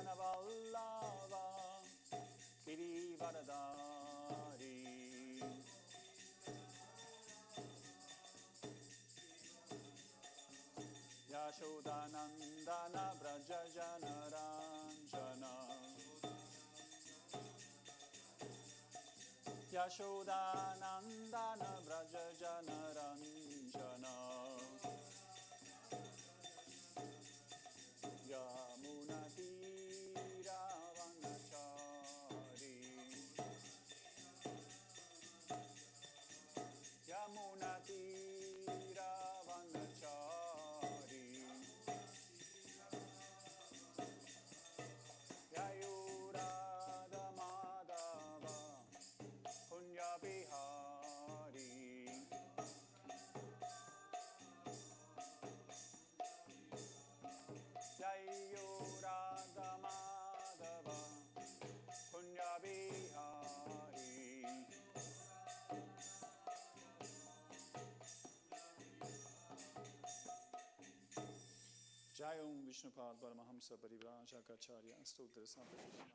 Vallabha Girivaradari Yashodanandana Braja Janaranjana Yashodanandana Braja Janaranjana Yamunatira Vanachari Yamunatira Vanachari Yayurada Madhava Punya Bihari Yayurada Madhava Punya Bihari Jai Om Vishnupad Paramahamsa Parivraja Kacharya Stotra Sampradaya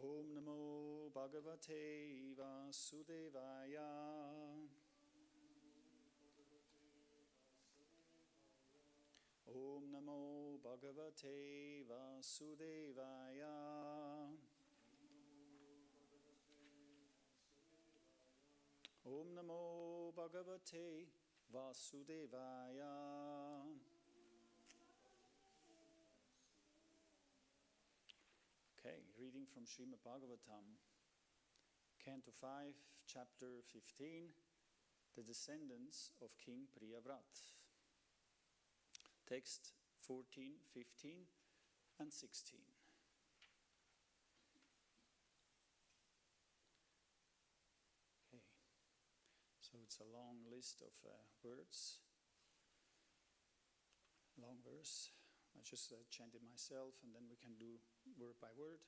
Om Namo Bhagavate Vasudevaya Om Namo Bhagavate Vasudevaya Om Namo Bhagavate Vasudevaya Okay, reading from Srimad Bhagavatam, Canto 5, Chapter 15, The Descendants of King Priyavrat. Text 14, 15, and 16. Okay, so it's a long list of words, long verse. I just chant it myself and then we can do word by word.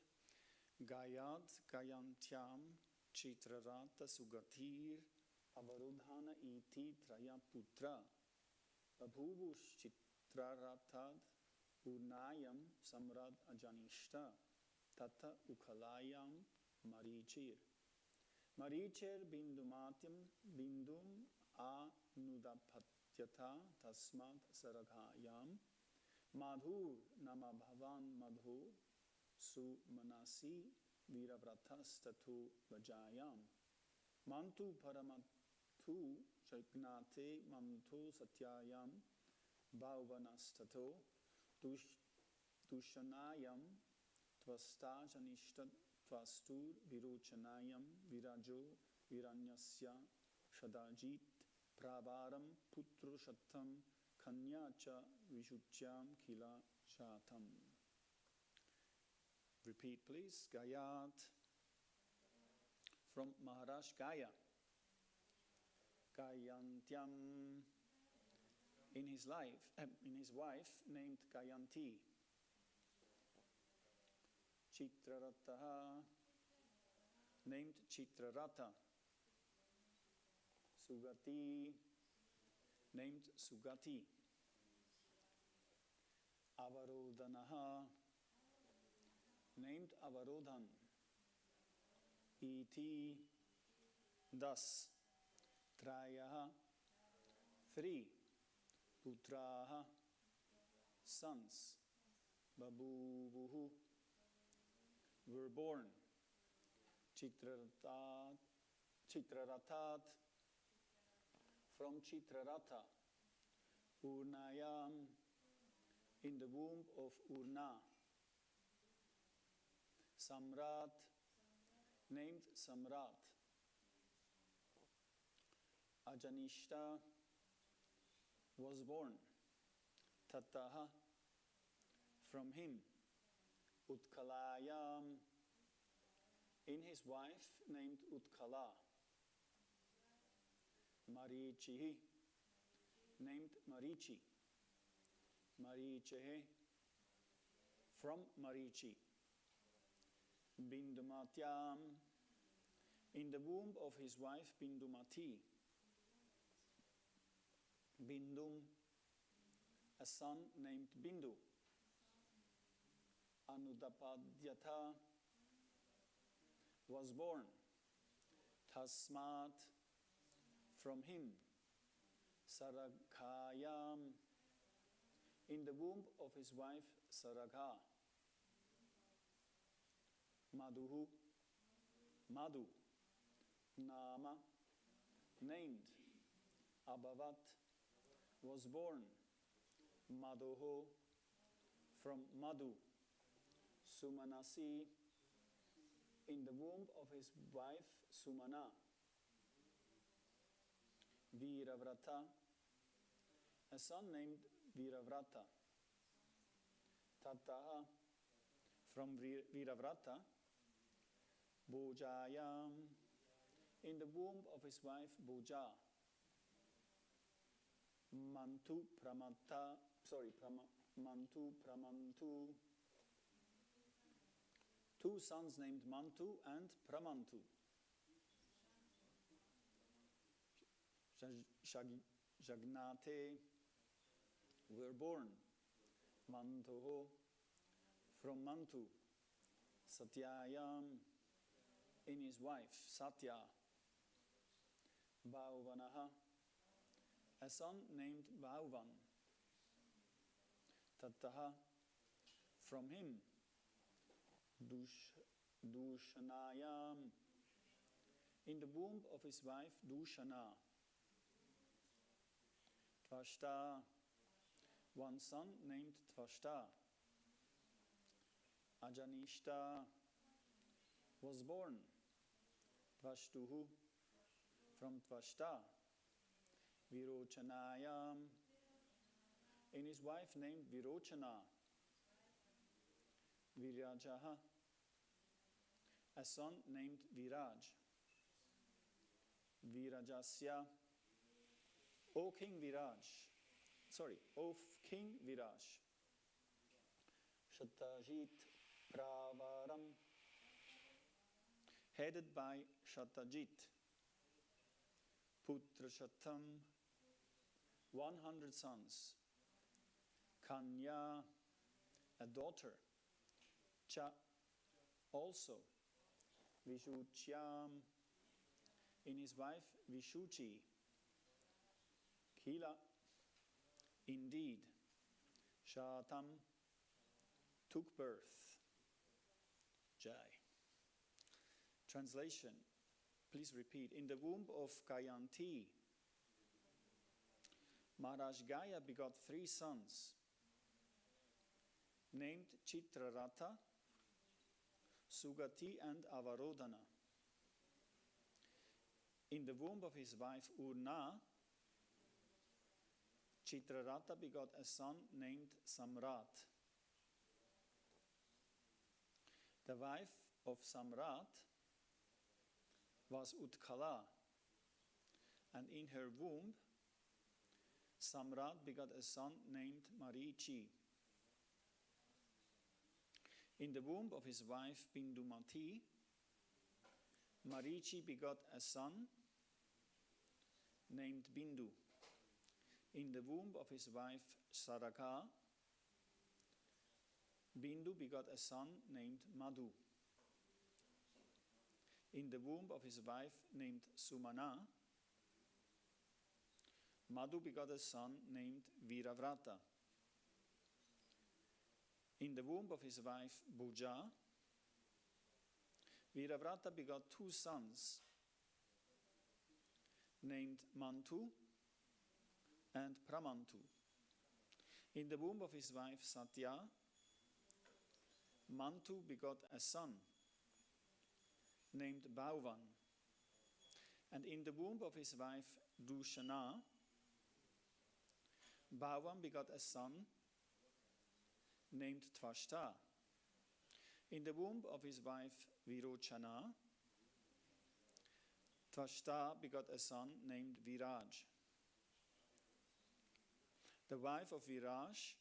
Gayad Gayantyam Chitrarata Sugatir Avarudhana Iti Traya Putra Babhuvush Chitraratad Urnayam Samrad Ajanishta Tata Ukalayam Marichir Marichir Bindumatyam Bindum Anudapatyata Tasmat Saraghayam Madhur Nama Bhavan Madhu Su Manasi Virabratas Tatu Vajayam Mantu Paramatu Chagnate Mamtu Satyayam Bhavanastato Dushanayam Tvasta Janishtat Tvastur Viruchanayam Virajo Viranyasya Shadajit Pravaram Putru Shatam Kanyacha Vishuchyam Kila Shatam. Repeat please. Gayat from Maharaj Gaya. Gayantyam in his wife named Gayanti. Chitrarataha named Chitrarata. Sugati named Sugati. Avarodhanaha, named Avarodhan. Iti, thus. Trayaha, three. Putraha, sons. Babuvuhu, were born. Chitraratat, from Chitrarata. Urnayam, in the womb of Urna. Samrat, named Samrat. Ajanishta was born. Tataha, from him. Utkalayam, in his wife named Utkala. Marichihi, named Marichi. Marichehe, from Marichi. Bindumatyam, in the womb of his wife Bindumati. Bindum, a son named Bindu. Anudapadyata was born. Tasmat, from him. Saraghayam, in the womb of his wife Saragha. Madhuhu, Madhu. Nama, named. Abhavat, was born. Madhoho, from Madhu. Sumanasi, in the womb of his wife Sumana. Viravrata, a son named Viravrata. Tataha, from Viravrata. Bojayam, in the womb of his wife Boja. Mantu Pramantu. Two sons named Mantu and Pramantu. Jagnate were born. Mantoho, from Mantu. Satyayam, in his wife Satya. Bauvanaha, a son named Bauvan. Tataha, from him. Dushanayam, in the womb of his wife Dushana. Tvashta, one son named Tvashta. Ajanishta was born. Tvashtuhu, from Tvashta. Virochanayam, in his wife named Virochana. Virajaha, a son named Viraj. Virajasya, O King Viraj. Shatajit Pravaram, headed by Shatajit. Putra Shatam, 100 sons. Kanya, a daughter. Cha, also. Vishuchyam, in his wife Vishuchi. Kila, indeed. Shatam, took birth. Jai. Translation. Please repeat. In the womb of Gayanti, Maharaj Gaya begot 3 sons, named Chitrarata, Sugati and Avarodhana. In the womb of his wife Urna, Chitrarata begot a son named Samrat. The wife of Samrat was Utkala, and in her womb Samrat begot a son named Marichi. In the womb of his wife Bindumati, Marichi begot a son named Bindu. In the womb of his wife Saraka, Bindu begot a son named Madhu. In the womb of his wife named Sumana, Madhu begot a son named Viravrata. In the womb of his wife Bhuja, Viravrata begot 2 sons named Mantu and Pramantu. In the womb of his wife Satya, Mantu begot a son named Bauvan. And in the womb of his wife Dushana, Bauvan begot a son named Tvashta. In the womb of his wife Virochana, Tvashta begot a son named Viraj. The wife of Viraj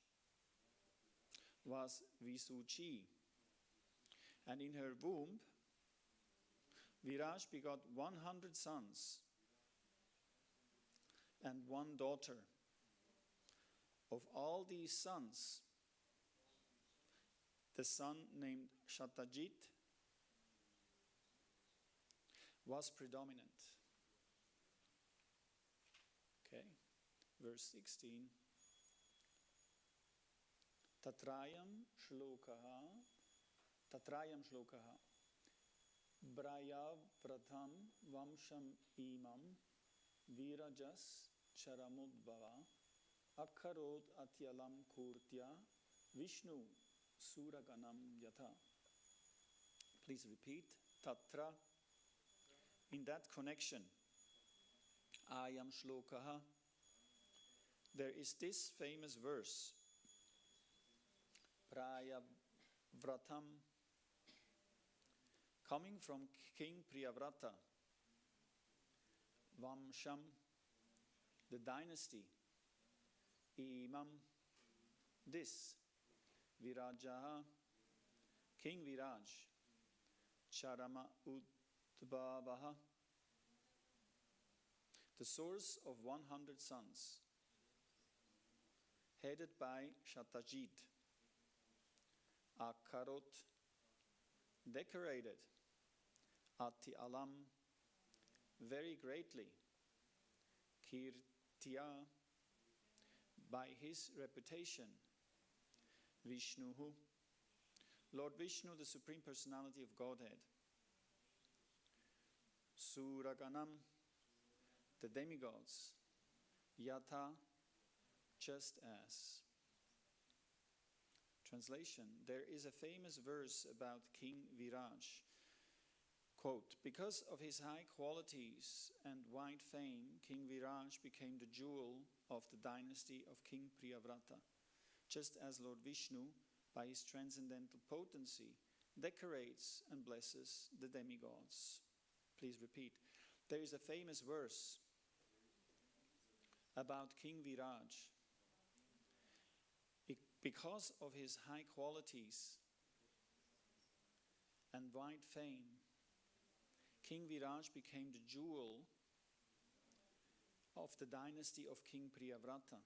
was Visuchi, and in her womb Viraj begot 100 sons and 1 daughter. Of all these sons, the son named Shatajit was predominant. Okay, verse 16. Tatrayam shlokaha Brayavratam Vamsham Imam Virajas Charamudbhava Akharot Atyalam Kurtya Vishnu Suraganam Yatha. Please repeat. Tatra. In that connection, Ayam Shlokaha, there is this famous verse. Prayavratam, coming from King Priyavrata, Vamsham, the dynasty, Imam, this, Virajaha, King Viraj, Charama Udbhavaha, the source of 100 sons, headed by Shatajit, Akarot, decorated, Ati Alam, very greatly, Kirtiya, by his reputation, Vishnuhu, Lord Vishnu, the Supreme Personality of Godhead, Suraganam, the demigods, Yatha, just as. Translation, there is a famous verse about King Viraj. Quote, because of his high qualities and wide fame, King Viraj became the jewel of the dynasty of King Priyavrata, just as Lord Vishnu, by his transcendental potency, decorates and blesses the demigods. Please repeat. There is a famous verse about King Viraj. Because of his high qualities and wide fame, King Viraj became the jewel of the dynasty of King Priyavrata.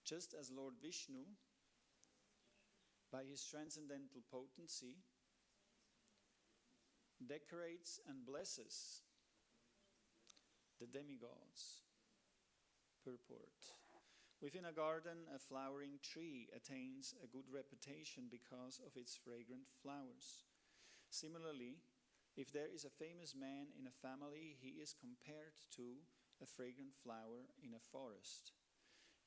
Just as Lord Vishnu, by his transcendental potency, decorates and blesses the demigods. Purport. Within a garden, a flowering tree attains a good reputation because of its fragrant flowers. Similarly, if there is a famous man in a family, he is compared to a fragrant flower in a forest.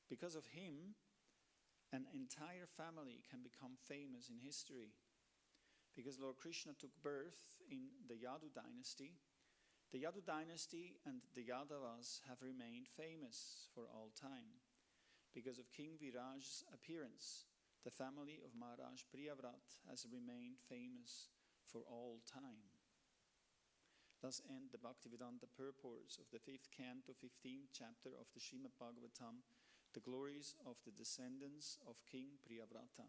Because of him, an entire family can become famous in history. Because Lord Krishna took birth in the Yadu dynasty and the Yadavas have remained famous for all time. Because of King Viraj's appearance, the family of Maharaj Priyavrat has remained famous for all time. Thus end the Bhaktivedanta purports of the 5th canto, 15th chapter of the Srimad Bhagavatam, the glories of the descendants of King Priyavrata.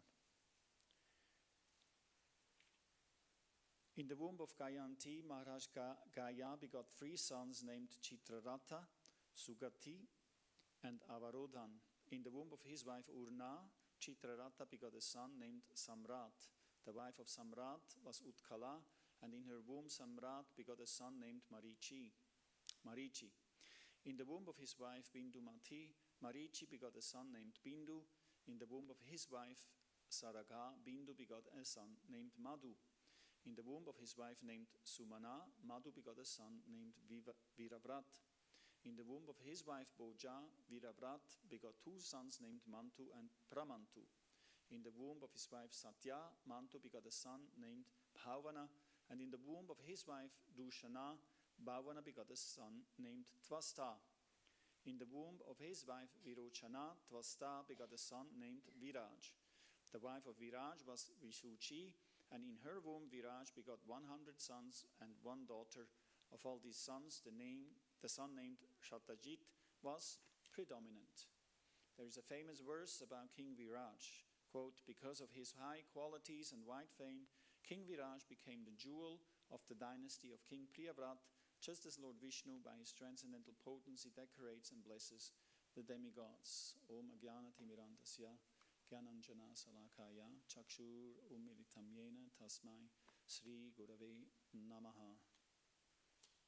In the womb of Gayanti, Maharaj Gaya begot 3 sons named Chitrarata, Sugati, and Avarodhan. In the womb of his wife Urna, Chitrarata begot a son named Samrat. The wife of Samrat was Utkala, and in her womb Samrat begot a son named Marichi. In the womb of his wife Bindumati, Marichi begot a son named Bindu. In the womb of his wife Saraga, Bindu begot a son named Madhu. In the womb of his wife named Sumana, Madhu begot a son named Viravrat. In the womb of his wife Boja, Viravrat begot two sons named Mantu and Pramantu. In the womb of his wife Satya, Mantu begot a son named Bhavana. And in the womb of his wife Dushana, Bhavana begot a son named Tvasta. In the womb of his wife Virochana, Tvasta begot a son named Viraj. The wife of Viraj was Vishuchi, and in her womb Viraj begot 100 sons and one daughter. Of all these sons, the son named Shatajit was predominant. There is a famous verse about King Viraj. Quote, because of his high qualities and wide fame, King Viraj became the jewel of the dynasty of King Priyavrat, just as Lord Vishnu, by his transcendental potency, decorates and blesses the demigods. Om Agyanatimirandasya Gyananjana Salakaya Chakshur Umilitam Yena Tasmai Sri Gurave Namaha.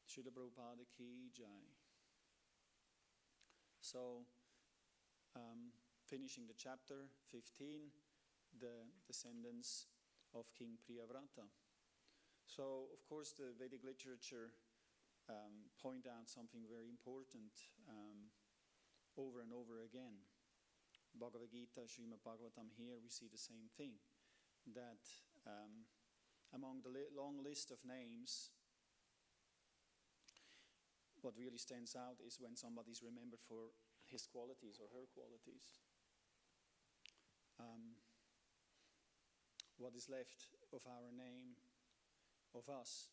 Srila Prabhupada Ki Jai. So, finishing the chapter 15, the descendants of King Priyavrata. So, of course, the Vedic literature point out something very important over and over again. Bhagavad Gita, Srimad Bhagavatam, here we see the same thing. That among the long list of names, what really stands out is when somebody is remembered for his qualities or her qualities. What is left of our name, of us?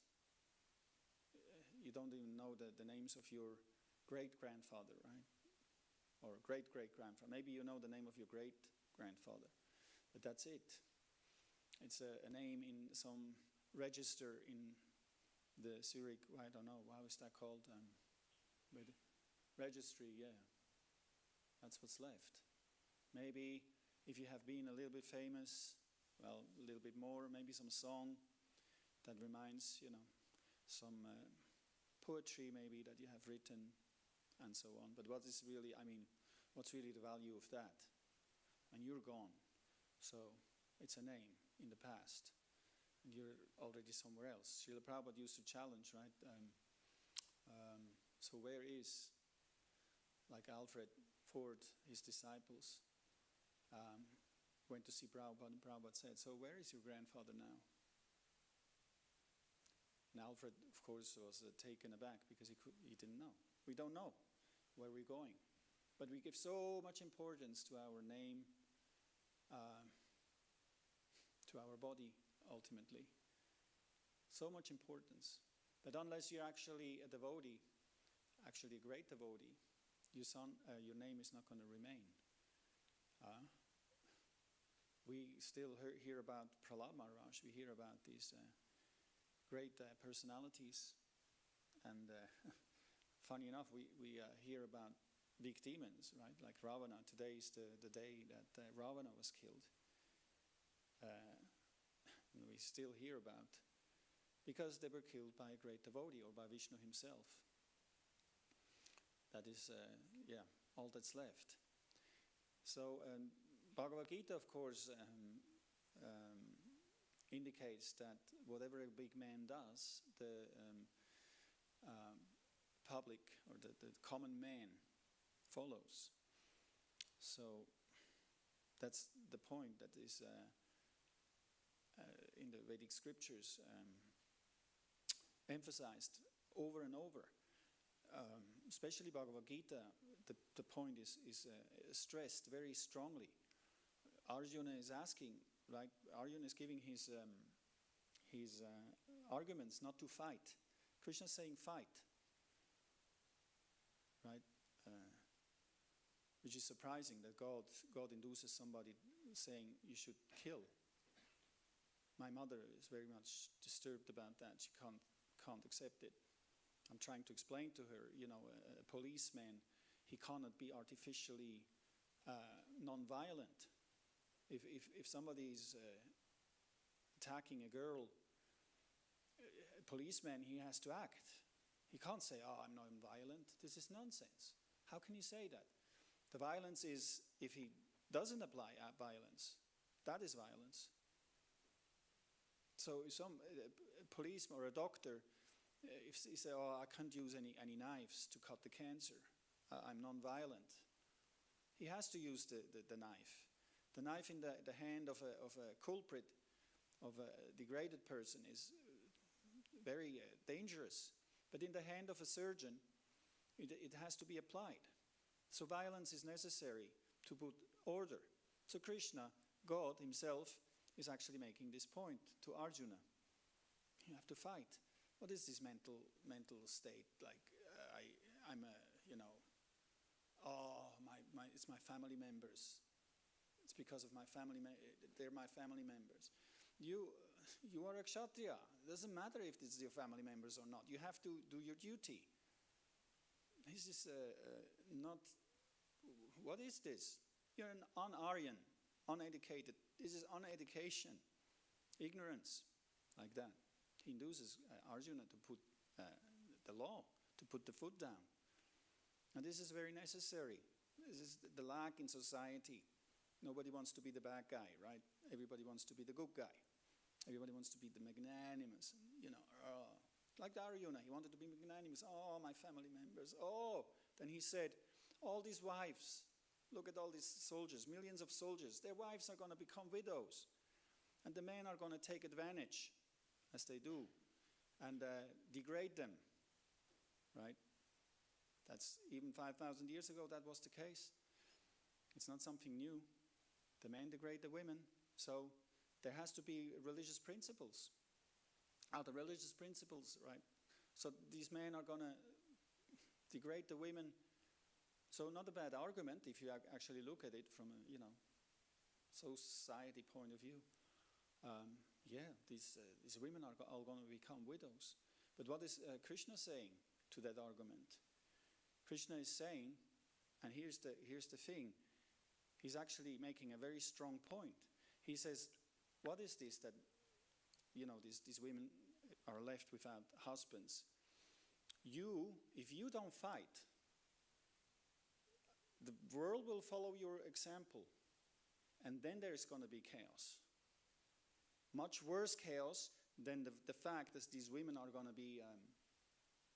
You don't even know the names of your great-grandfather, right? Or great-great-grandfather. Maybe you know the name of your great-grandfather, but that's it. It's a name in some register in the Zurich, I don't know, how is that called? Registry, yeah. That's what's left. Maybe if you have been a little bit famous, well, a little bit more, maybe some song that reminds, some poetry maybe that you have written and so on. But what's really the value of that? And you're gone. So it's a name in the past. You're already somewhere else. Srila Prabhupada used to challenge, right? So where is, like Alfred Ford, his disciples, went to see Prabhupada, and Prabhupada said, so where is your grandfather now? And Alfred, of course, was taken aback because he didn't know. We don't know where we're going. But we give so much importance to our name, to our body, ultimately. So much importance. But unless you're actually a devotee, actually a great devotee, your name is not going to remain. We still hear about Prahlad Maharaj. We hear about these great personalities. And funny enough, we hear about big demons, right? Like Ravana. Today is the day that Ravana was killed. And we still hear about, because they were killed by a great devotee or by Vishnu himself. That is, all that's left. So Bhagavad Gita, of course, indicates that whatever a big man does, the public or the common man follows. So that's the point that is in the Vedic scriptures emphasized over and over. Especially Bhagavad Gita, the point is stressed very strongly. Arjuna is asking, right? Arjuna is giving his arguments not to fight. Krishna is saying fight, right? Which is surprising that God induces somebody saying you should kill. My mother is very much disturbed about that. She can't accept it. I'm trying to explain to her, a policeman he cannot be artificially non-violent. If somebody is attacking a girl, a policeman, he has to act. He can't say, oh, I'm not violent. This is nonsense. How can he say that? The violence is if he doesn't apply violence. That is violence. So if a policeman or a doctor, if he say, oh, I can't use any knives to cut the cancer, I'm non-violent, he has to use the knife. The knife in the hand of a culprit, of a degraded person, is very dangerous. But in the hand of a surgeon, it has to be applied. So violence is necessary to put order. So Krishna, God himself, is actually making this point to Arjuna. You have to fight. What is this mental state? Like, I'm a, it's my family members. It's because of my family, they're my family members. You are a kshatriya. It doesn't matter if it's your family members or not. You have to do your duty. This is not, what is this? You're an un-Aryan, uneducated. This is uneducation, ignorance, like that. He induces Arjuna to put the law, to put the foot down. And this is very necessary. This is the lack in society. Nobody wants to be the bad guy, right? Everybody wants to be the good guy. Everybody wants to be the magnanimous, like the Arjuna, he wanted to be magnanimous. Oh, my family members. Oh, then he said, all these wives, look at all these soldiers, millions of soldiers, their wives are going to become widows. And the men are going to take advantage, as they do, and degrade them, right? That's even 5,000 years ago, that was the case. It's not something new. The men degrade the women, so there has to be religious principles. The religious principles, right? So these men are going to degrade the women. So not a bad argument if you actually look at it from a, society point of view. These women are all going to become widows. But what is Krishna saying to that argument? Krishna is saying, and here's the thing, he's actually making a very strong point. He says, what is this that, these women are left without husbands? If you don't fight, the world will follow your example, and then there is going to be chaos. Much worse chaos than the fact that these women are going to be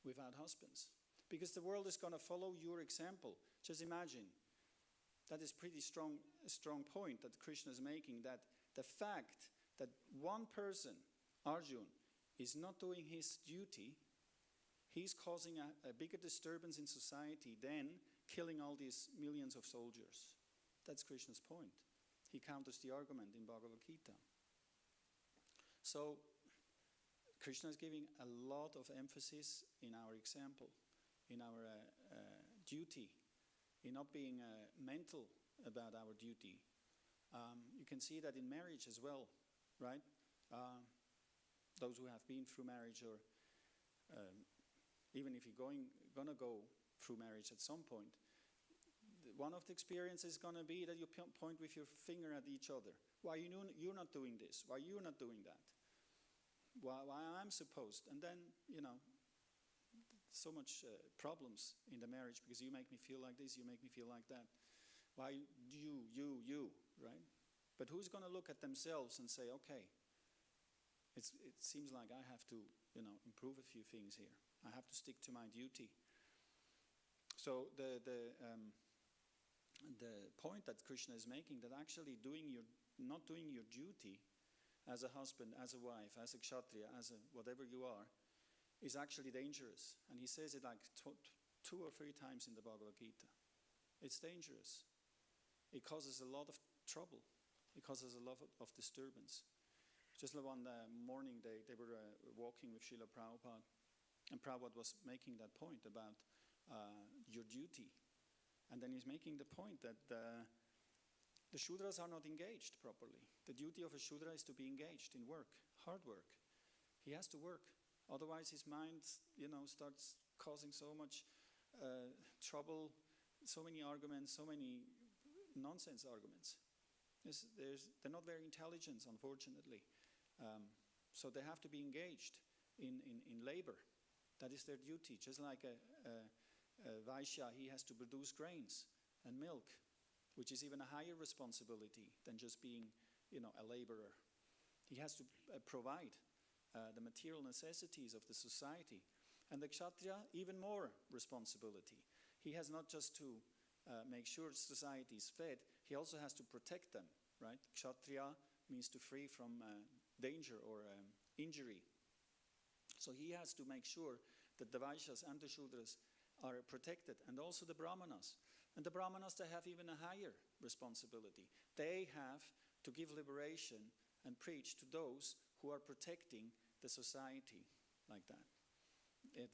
without husbands. Because the world is going to follow your example. Just imagine. That is pretty a strong point that Krishna is making, that the fact that one person, Arjuna, is not doing his duty, he's causing a bigger disturbance in society than killing all these millions of soldiers. That's Krishna's point. He counters the argument in Bhagavad Gita. So, Krishna is giving a lot of emphasis in our example, in our duty, in not being mental about our duty. You can see that in marriage as well, right? Those who have been through marriage, or even if you're gonna go through marriage at some point, one of the experiences is gonna be that you point with your finger at each other. Why you're not doing this? Why you're not doing that? Why I'm supposed? And then, so much problems in the marriage because you make me feel like this, you make me feel like that. Why you, right? But who's going to look at themselves and say, okay, it seems like I have to, improve a few things here. I have to stick to my duty. So the point that Krishna is making, that actually not doing your duty as a husband, as a wife, as a kshatriya, as a whatever you are, is actually dangerous. And he says it like 2 or 3 times in the Bhagavad Gita. It's dangerous. It causes a lot of trouble. It causes a lot of disturbance. Just one morning they were walking with Srila Prabhupada, and Prabhupada was making that point about your duty. And then he's making the point that the Shudras are not engaged properly. The duty of a Shudra is to be engaged in work, hard work. He has to work. Otherwise his mind, starts causing so much trouble, so many arguments, so many nonsense arguments. They're not very intelligent, unfortunately. So they have to be engaged in labor. That is their duty. Just like a Vaishya, he has to produce grains and milk, which is even a higher responsibility than just being, a laborer. He has to provide the material necessities of the society. And the Kshatriya, even more responsibility. He has not just to make sure society is fed, he also has to protect them, right? Kshatriya means to free from danger or injury. So he has to make sure that the Vaishyas and the Shudras are protected, and also the Brahmanas. And the Brahmanas, they have even a higher responsibility. They have to give liberation and preach to those who are protecting the society like that. The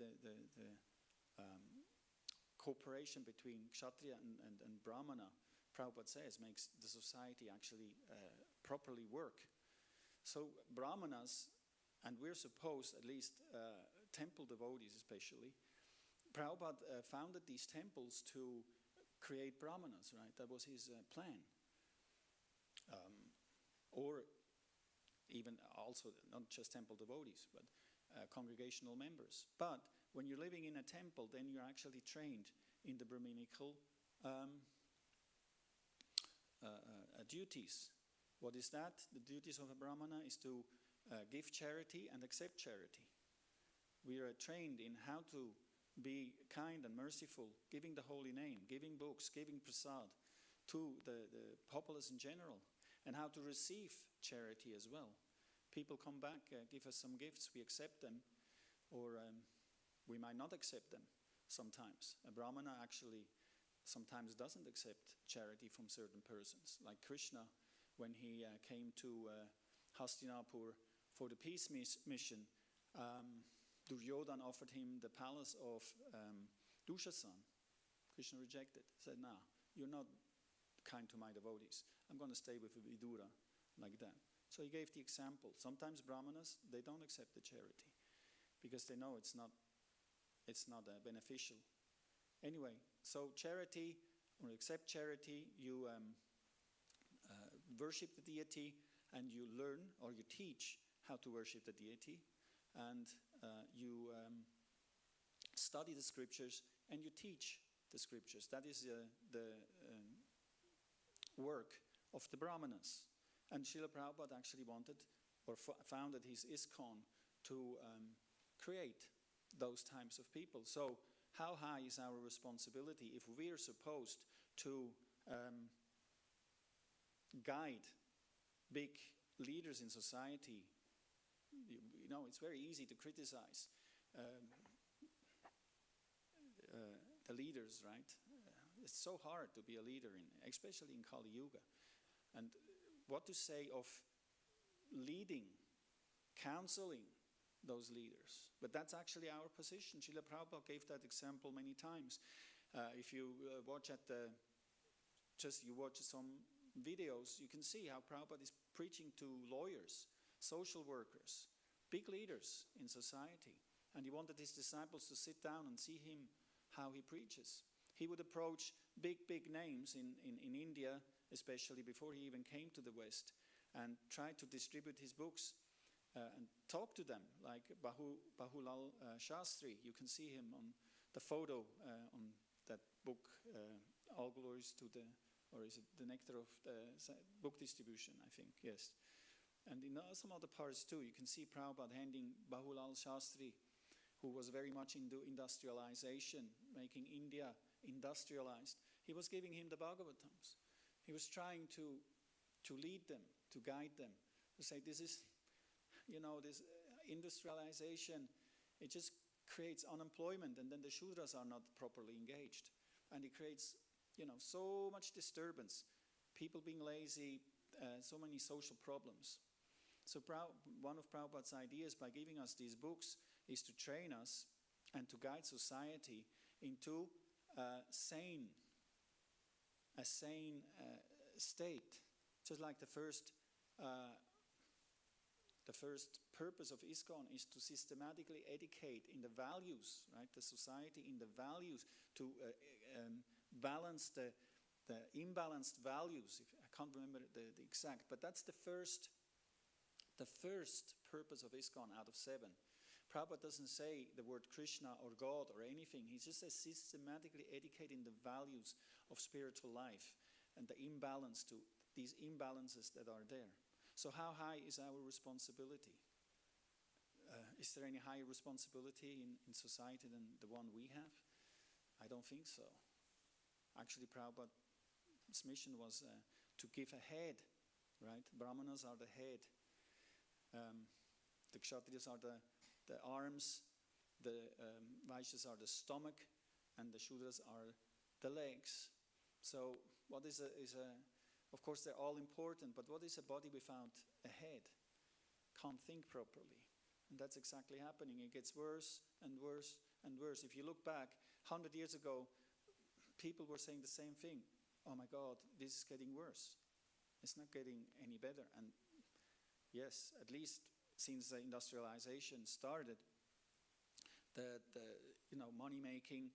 cooperation between Kshatriya and Brahmana, Prabhupada says, makes the society actually properly work. So Brahmanas, and we're supposed, at least temple devotees especially, Prabhupada founded these temples to create Brahmanas, right? That was his plan. Or even also, not just temple devotees, but congregational members. But when you're living in a temple, then you're actually trained in the Brahminical duties. What is that? The duties of a Brahmana is to give charity and accept charity. We are trained in how to be kind and merciful, giving the holy name, giving books, giving prasad to the populace in general, and how to receive charity as well. People come back, give us some gifts, we accept them, or we might not accept them sometimes. A Brahmana actually sometimes doesn't accept charity from certain persons. Like Krishna, when he came to Hastinapur for the peace mission, Duryodhana offered him the palace of Dushasan. Krishna rejected, said, "No, you're not kind to my devotees. I'm going to stay with Vidura," like that. So he gave the example. Sometimes Brahmanas, they don't accept the charity because they know it's not beneficial. Anyway, so charity, or accept charity, you worship the deity, and you learn or you teach how to worship the deity, and you study the scriptures and you teach the scriptures. That is the work of the Brahmanas. And Srila Prabhupada actually wanted or founded his ISKCON to create those types of people. So how high is our responsibility if we are supposed to guide big leaders in society? It's very easy to criticize the leaders, right? It's so hard to be a leader, especially in Kali Yuga. And what to say of leading, counseling those leaders? But that's actually our position. Srila Prabhupada gave that example many times. If you watch some videos, you can see how Prabhupada is preaching to lawyers, social workers, big leaders in society. And he wanted his disciples to sit down and see him, how he preaches. He would approach big names in India, especially before he even came to the West, and try to distribute his books and talk to them, like Bahulal Shastri. You can see him on the photo on that book, All Glories to the, or is it the Nectar of the Book Distribution, I think, yes. And in some other parts too, you can see Prabhupada handing Bahulal Shastri, who was very much into industrialization, making India industrialized. He was giving him the Bhagavatams. He was trying to lead them, to guide them, to say this is, this industrialization, it just creates unemployment, and then the Shudras are not properly engaged. And it creates, so much disturbance, people being lazy, so many social problems. So one of Prabhupada's ideas by giving us these books is to train us and to guide society into a sane state. Just like the first purpose of ISKCON is to systematically educate in the values, right? The society in the values, to balance the imbalanced values. I can't remember the exact, but that's the first purpose of ISKCON out of 7. Prabhupada doesn't say the word Krishna or God or anything. He just says systematically educating the values of spiritual life and the imbalance to these imbalances that are there. So how high is our responsibility? Is there any higher responsibility in society than the one we have? I don't think so. Actually, Prabhupada's mission was to give a head, right? Brahmanas are the head. The Kshatriyas are the arms, the Vaishyas are the stomach, and the Shudras are the legs. So what is of course they're all important, but what is a body without a head? Can't think properly. And that's exactly happening. It gets worse and worse and worse. If you look back, 100 years ago, people were saying the same thing. Oh my God, this is getting worse. It's not getting any better. And yes, at least since the industrialization started, the money making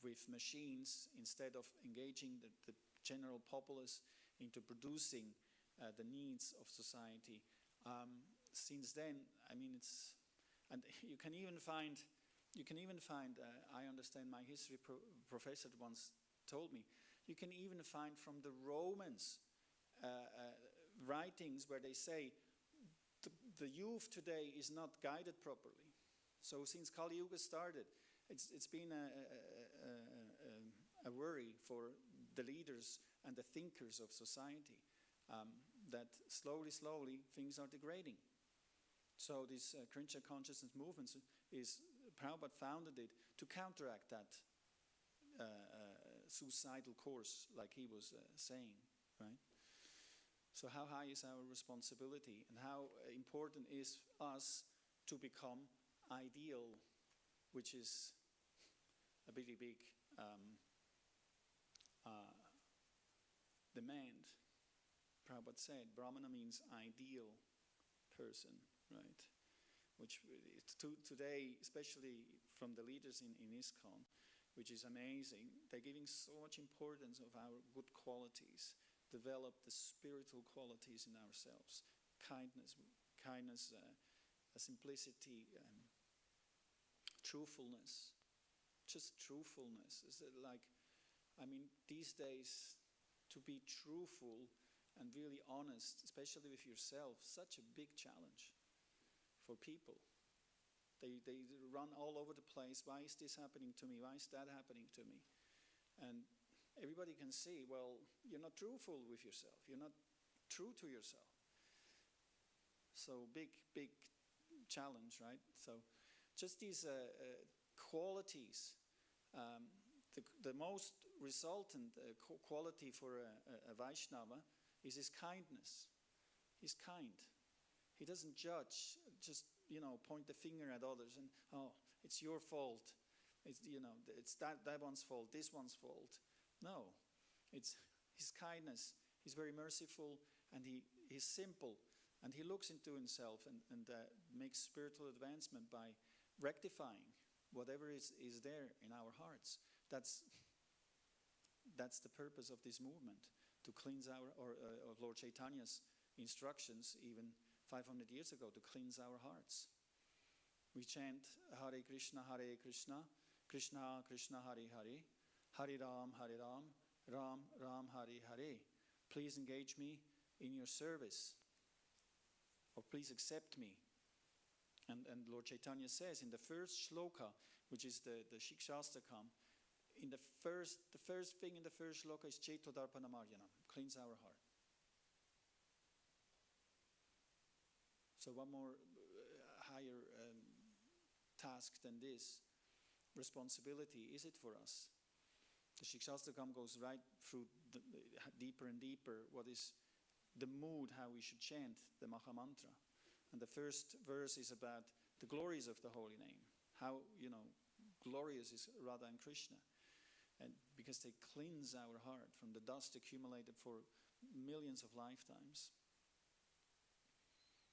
with machines instead of engaging the general populace into producing the needs of society. Since then, I mean, and you can even find. I understand my history professor once told me. You can even find from the Romans writings where they say the youth today is not guided properly. So since Kali Yuga started, it's been a worry for the leaders and the thinkers of society that slowly things are degrading. So this Krishna consciousness movement is Prabhupada founded it to counteract that suicidal course, like he was saying, right? So how high is our responsibility, and how important is us to become ideal, which is a really big demand. Prabhupada said Brahmana means ideal person, right? Which today, especially from the leaders in ISKCON, which is amazing, they're giving so much importance of our good qualities, develop the spiritual qualities in ourselves, kindness, simplicity, truthfulness, just truthfulness. Is it like, I mean, these days, to be truthful and really honest, especially with yourself, such a big challenge for people. They run all over the place. Why is this happening to me? Why is that happening to me? And everybody can see, well, you're not truthful with yourself. You're not true to yourself. So big challenge, right? So just these qualities. The most resultant quality for a Vaishnava is his kindness. He's kind. He doesn't judge, just, point the finger at others and, oh, it's your fault. It's that one's fault, this one's fault. No, it's his kindness. He's very merciful, and he's simple, and he looks into himself and makes spiritual advancement by rectifying whatever is there in our hearts. That's the purpose of this movement, to cleanse of Lord Chaitanya's instructions even 500 years ago, to cleanse our hearts. We chant Hare Krishna, Krishna Krishna, Hare Hare, Hare Ram, Ram Ram, Hare Hare. Please engage me in your service, or please accept me. And Lord Chaitanya says in the first shloka, which is the Shikshastakam, in the first thing in the first shloka is Chaitodarpana Marjanam, cleanse our heart. So one more higher task than this, responsibility, is it for us? The Shikshastakam goes right through deeper and deeper. What is the mood, how we should chant the Mahamantra. And the first verse is about the glories of the holy name. How, glorious is Radha and Krishna. And because they cleanse our heart from the dust accumulated for millions of lifetimes.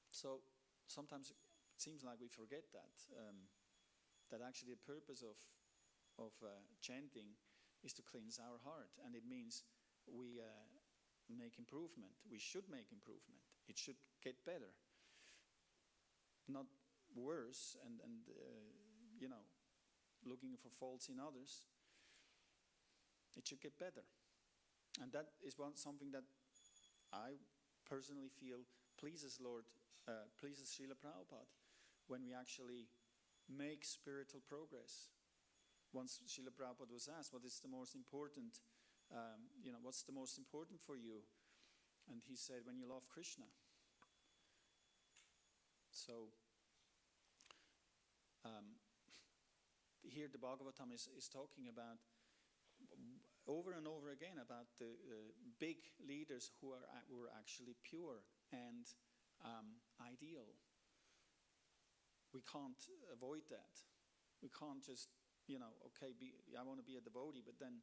So sometimes it seems like we forget that actually the purpose of chanting is to cleanse our heart, and it means we make improvement. We should make improvement. It should get better, not worse, and looking for faults in others. It should get better, and that is something that I personally feel pleases pleases Srila Prabhupada, when we actually make spiritual progress. Once Srila Prabhupada was asked, what is the most important, what's the most important for you? And he said, when you love Krishna. So, here the Bhagavatam is talking about, over and over again, about the big leaders who were actually pure and ideal. We can't avoid that. We can't just, I want to be a devotee, but then,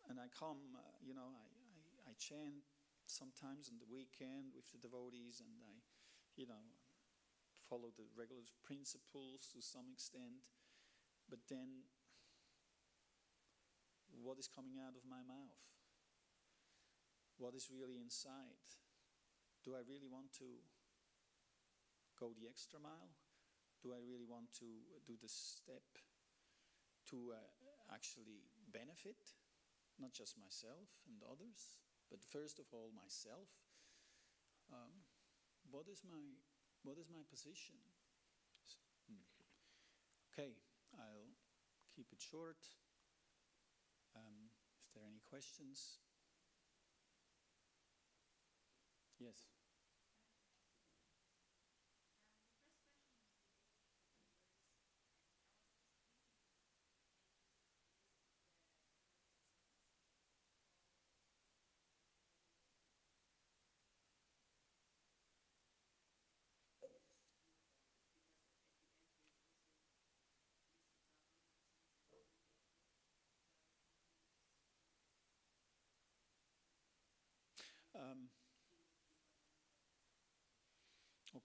and I come, I chant sometimes on the weekend with the devotees, and I, follow the regular principles to some extent, but then what is coming out of my mouth? What is really inside? Do I really want to go the extra mile? Do I really want to do the step to actually benefit, not just myself and others, but first of all myself? What is my position? Okay, I'll keep it short. Is there any questions? Yes.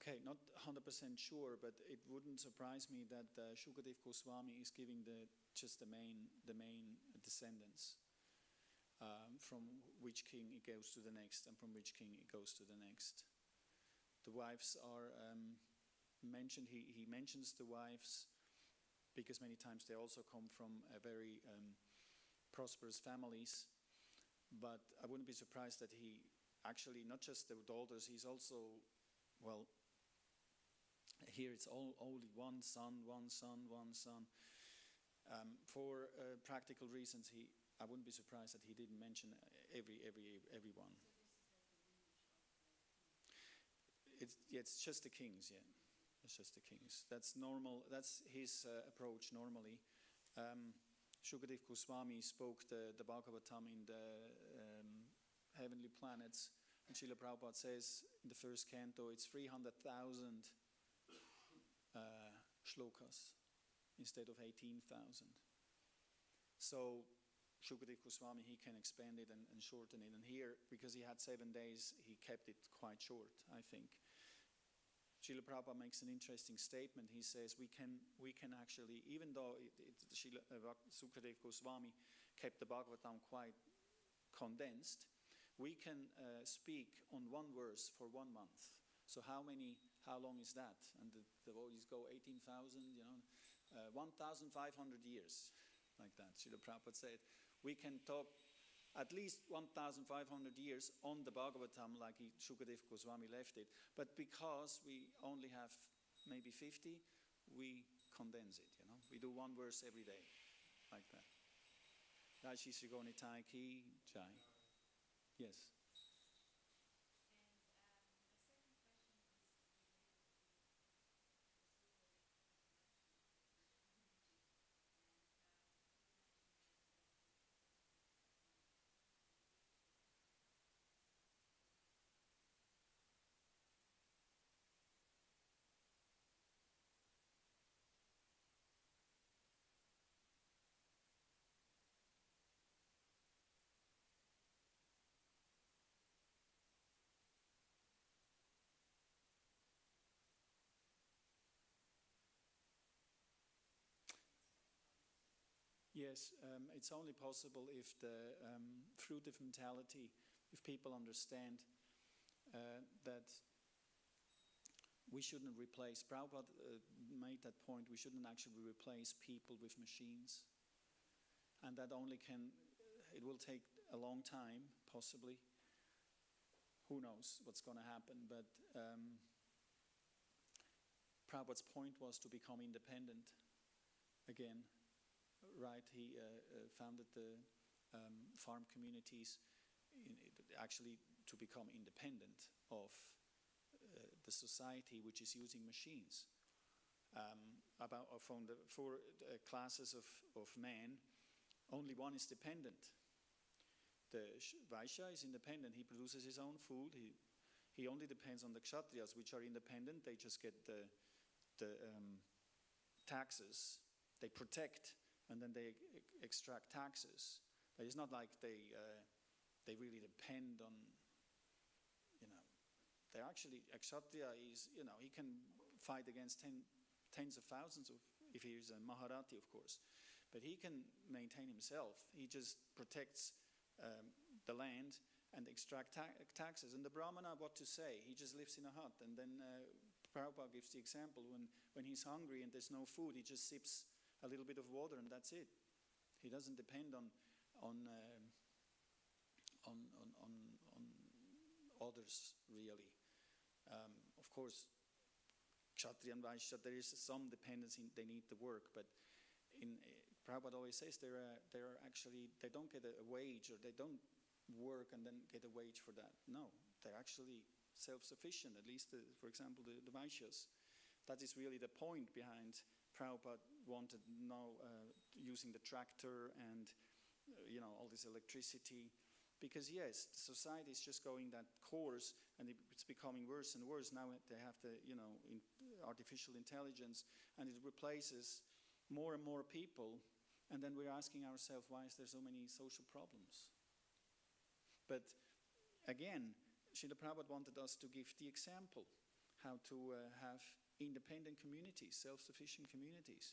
Okay, not 100% sure, but it wouldn't surprise me that Shukadev Goswami is giving just the main descendants, from which king it goes to the next, and from which king it goes to the next. The wives are mentioned. He mentions the wives because many times they also come from very prosperous families. But I wouldn't be surprised that he actually, not just the daughters, he's also, well, here it's only one son. For practical reasons, I wouldn't be surprised that he didn't mention everyone. It's just the kings, yeah. It's just the kings. That's normal. That's his approach normally. Shukadev Goswami spoke the Bhagavatam in the heavenly planets, and Srila Prabhupada says in the first canto it's 300,000 shlokas instead of 18,000. So Shukadev Goswami, he can expand it and shorten it. And here, because he had 7 days, he kept it quite short, I think. Srila Prabhupada makes an interesting statement. He says we can actually, even though Shukadev Goswami kept the Bhagavatam quite condensed, we can speak on one verse for 1 month. So how long is that? And the devotees go 18,000, 1,500 years, like that. Srila Prabhupada said, we can talk at least 1,500 years on the Bhagavatam like Shukadev Goswami left it. But because we only have maybe 50, we condense it, We do one verse every day, like that. Jai Shri Sri Gauranitai Ki Jai. Yes. Yes, it's only possible if the fruitive mentality, if people understand that we shouldn't replace, Prabhupada made that point, we shouldn't actually replace people with machines. And that only it will take a long time, possibly. Who knows what's going to happen, but Prabhupada's point was to become independent again. Right, he founded the farm communities actually to become independent of the society which is using machines. From the four classes of men, only one is dependent. The Vaishya is independent. He produces his own food. He only depends on the Kshatriyas, which are independent. They just get the taxes. They protect, and then they extract taxes. But it's not like they really depend on, they're actually, a Kshatriya is, he can fight against tens of thousands of, if he is a Maharati, of course. But he can maintain himself. He just protects the land and extract taxes. And the Brahmana, what to say? He just lives in a hut. And then Prabhupada gives the example, when he's hungry and there's no food, he just sips a little bit of water and that's it. He doesn't depend on others, really. Of course, Kshatriya and Vaishya, there is some dependency, they need the work, but Prabhupada always says they don't get a wage, or they don't work and then get a wage for that. No, they're actually self-sufficient, at least, for example, the Vaishyas. That is really the point behind Prabhupada wanted now using the tractor and all this electricity, because yes, the society is just going that course and it's becoming worse and worse. Now they have the artificial intelligence, and it replaces more and more people, and then we're asking ourselves, why is there so many social problems? But again, Srila Prabhupada wanted us to give the example how to have independent communities, self-sufficient communities.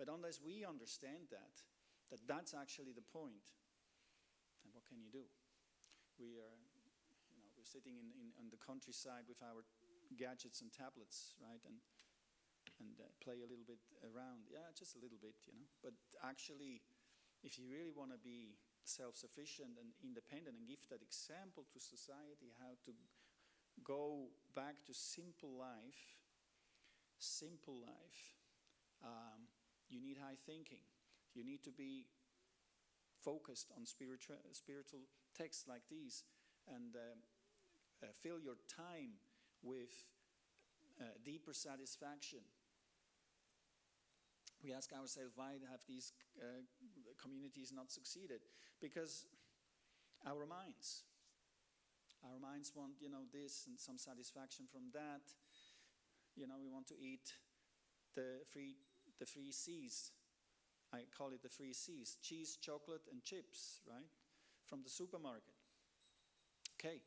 But unless we understand that's actually the point, then what can you do? We're sitting in the countryside with our gadgets and tablets, right, and play a little bit around. Yeah, just a little bit, But actually, if you really want to be self-sufficient and independent and give that example to society, how to go back to simple life, you need high thinking. You need to be focused on spiritual texts like these, and fill your time with deeper satisfaction. We ask ourselves, why have these communities not succeeded? Because our minds want, this and some satisfaction from that. We want to eat the three C's. I call it the 3 C's: cheese, chocolate, and chips, right? From the supermarket. Okay.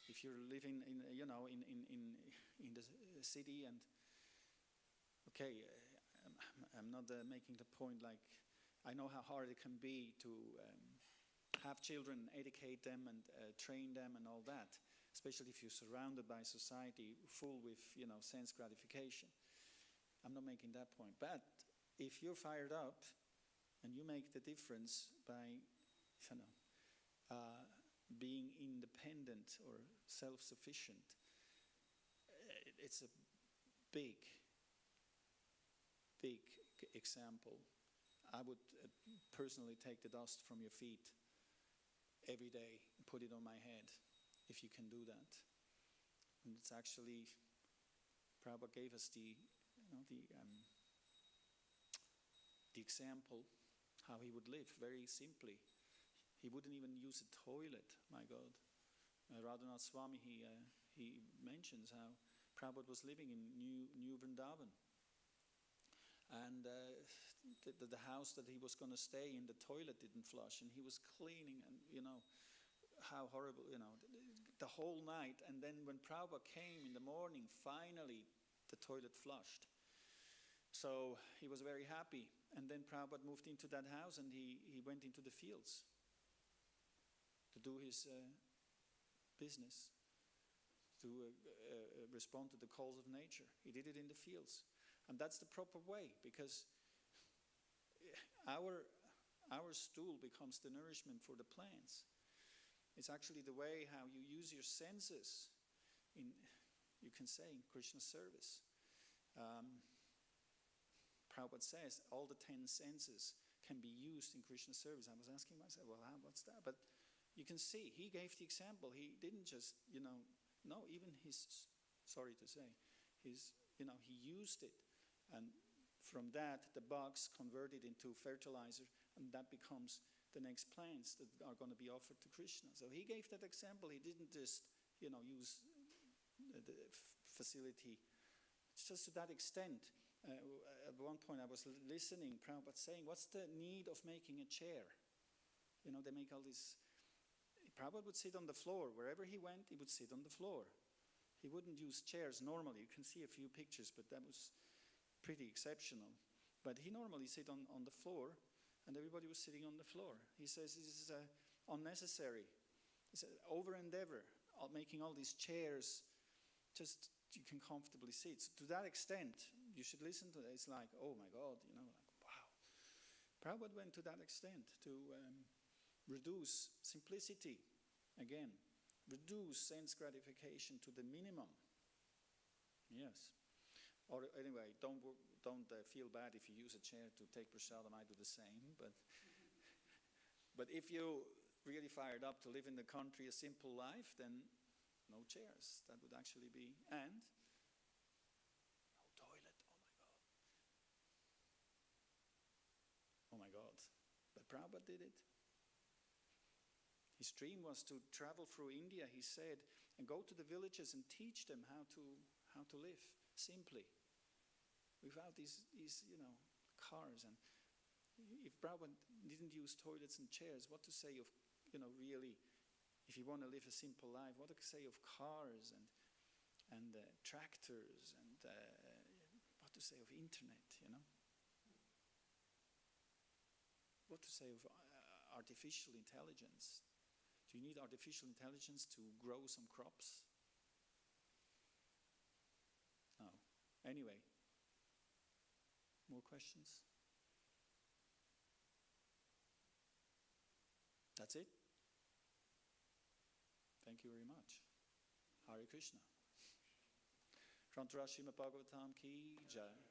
If you're living in the city, and okay, I'm not making the point, like, I know how hard it can be to have children, educate them, and train them, and all that, especially if you're surrounded by society full with, sense gratification. I'm not making that point. But if you're fired up and you make the difference by, being independent or self-sufficient, it's a big example. I would personally take the dust from your feet every day and put it on my head, if you can do that. And it's actually, Prabhupada gave us the example how he would live, very simply. He wouldn't even use a toilet, my God. Radhanath Swami, he mentions how Prabhupada was living in New Vrindavan. And the house that he was going to stay in, the toilet didn't flush, and he was cleaning, and how horrible, the whole night. And then when Prabhupada came in the morning, finally the toilet flushed. So he was very happy. And then Prabhupada moved into that house and he went into the fields to do his business, to respond to the calls of nature. He did it in the fields. And that's the proper way, because our stool becomes the nourishment for the plants. It's actually the way how you use your senses in, you can say, in Krishna service. Prabhupada says all the 10 senses can be used in Krishna service. I was asking myself, well, what's that? But you can see, he gave the example. He didn't just, no, even his, sorry to say, he used it. And from that, the bugs converted into fertilizer, and that becomes the next plants that are going to be offered to Krishna. So he gave that example. He didn't just, use the facility. It's just to that extent. At one point I was listening, Prabhupada saying, what's the need of making a chair? They make all this. Prabhupada would sit on the floor. Wherever he went, he would sit on the floor. He wouldn't use chairs normally. You can see a few pictures, but that was pretty exceptional. But he normally sit on the floor, and everybody was sitting on the floor. He says this is unnecessary. It's over endeavor, making all these chairs, just you can comfortably sit. So to that extent, you should listen to it. It's like, oh my God, wow. Prabhupada went to that extent to reduce simplicity, again, reduce sense gratification to the minimum. Yes. Or anyway, don't feel bad if you use a chair to take prasadam. I do the same. But if you really fired up to live in the country a simple life, then no chairs. That would actually be, and no toilet. Oh my God. But Prabhupada did it. His dream was to travel through India, he said, and go to the villages and teach them how to live simply, without these cars. And if Prabhupada didn't use toilets and chairs, what to say of, really, if you want to live a simple life, what to say of cars and tractors and what to say of internet, What to say of artificial intelligence? Do you need artificial intelligence to grow some crops? No. Anyway, more questions? That's it? Thank you very much. Hare Krishna. Srimad Bhagavatam ki jai.